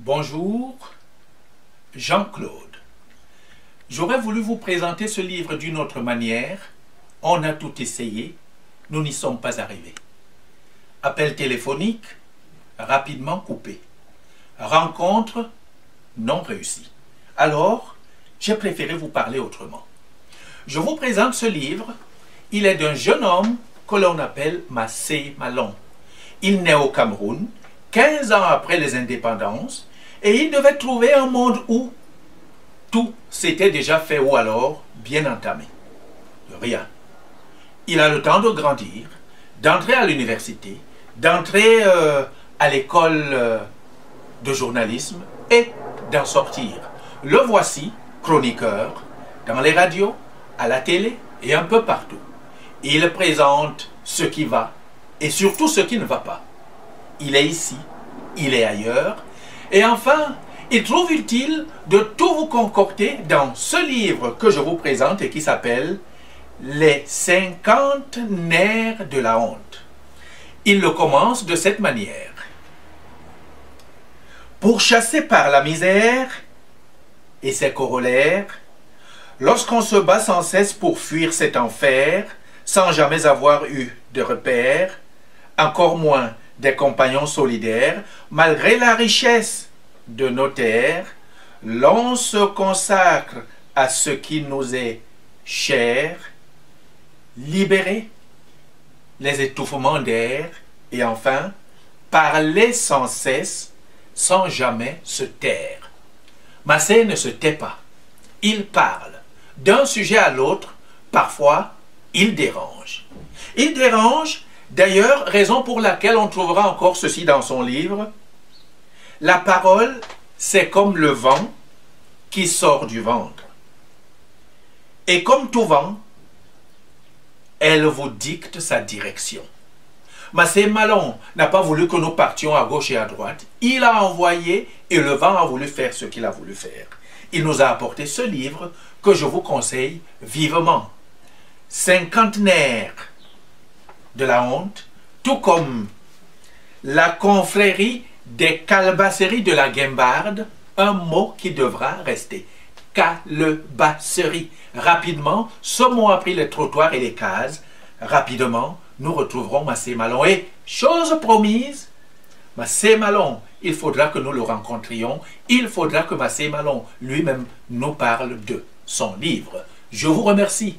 Bonjour, Jean-Claude. J'aurais voulu vous présenter ce livre d'une autre manière. On a tout essayé, nous n'y sommes pas arrivés. Appel téléphonique, rapidement coupé. Rencontre, non réussie. Alors, j'ai préféré vous parler autrement. Je vous présente ce livre. Il est d'un jeune homme que l'on appelle Massé Malon. Il naît au Cameroun, 15 ans après les indépendances, et il devait trouver un monde où tout s'était déjà fait ou alors bien entamé. Rien. Il a le temps de grandir, d'entrer à l'université, d'entrer à l'école de journalisme et d'en sortir. Le voici, chroniqueur, dans les radios, à la télé et un peu partout. Il présente ce qui va et surtout ce qui ne va pas. Il est ici, il est ailleurs. Et enfin, il trouve utile de tout vous concocter dans ce livre que je vous présente et qui s'appelle « Les 50 nerfs de la honte ». Il le commence de cette manière. Pourchassé par la misère et ses corollaires, lorsqu'on se bat sans cesse pour fuir cet enfer, sans jamais avoir eu de repères, encore moins des compagnons solidaires, malgré la richesse de nos terres, l'on se consacre à ce qui nous est cher, libérer les étouffements d'air et enfin parler sans cesse, sans jamais se taire. Massé ne se tait pas, il parle d'un sujet à l'autre, parfois il dérange. Il dérange, d'ailleurs, raison pour laquelle on trouvera encore ceci dans son livre. La parole, c'est comme le vent qui sort du ventre. Et comme tout vent, elle vous dicte sa direction. Massé Malon n'a pas voulu que nous partions à gauche et à droite. Il a envoyé et le vent a voulu faire ce qu'il a voulu faire. Il nous a apporté ce livre que je vous conseille vivement. 50 nerfs de la honte, tout comme la confrérie des calebasseries de la Guimbarde, un mot qui devra rester. Calebasserie. Rapidement, ce mot a pris les trottoirs et les cases. Rapidement, nous retrouverons Massé Malon. Et, chose promise, Massé Malon, il faudra que nous le rencontrions. Il faudra que Massé Malon lui-même nous parle de son livre. Je vous remercie.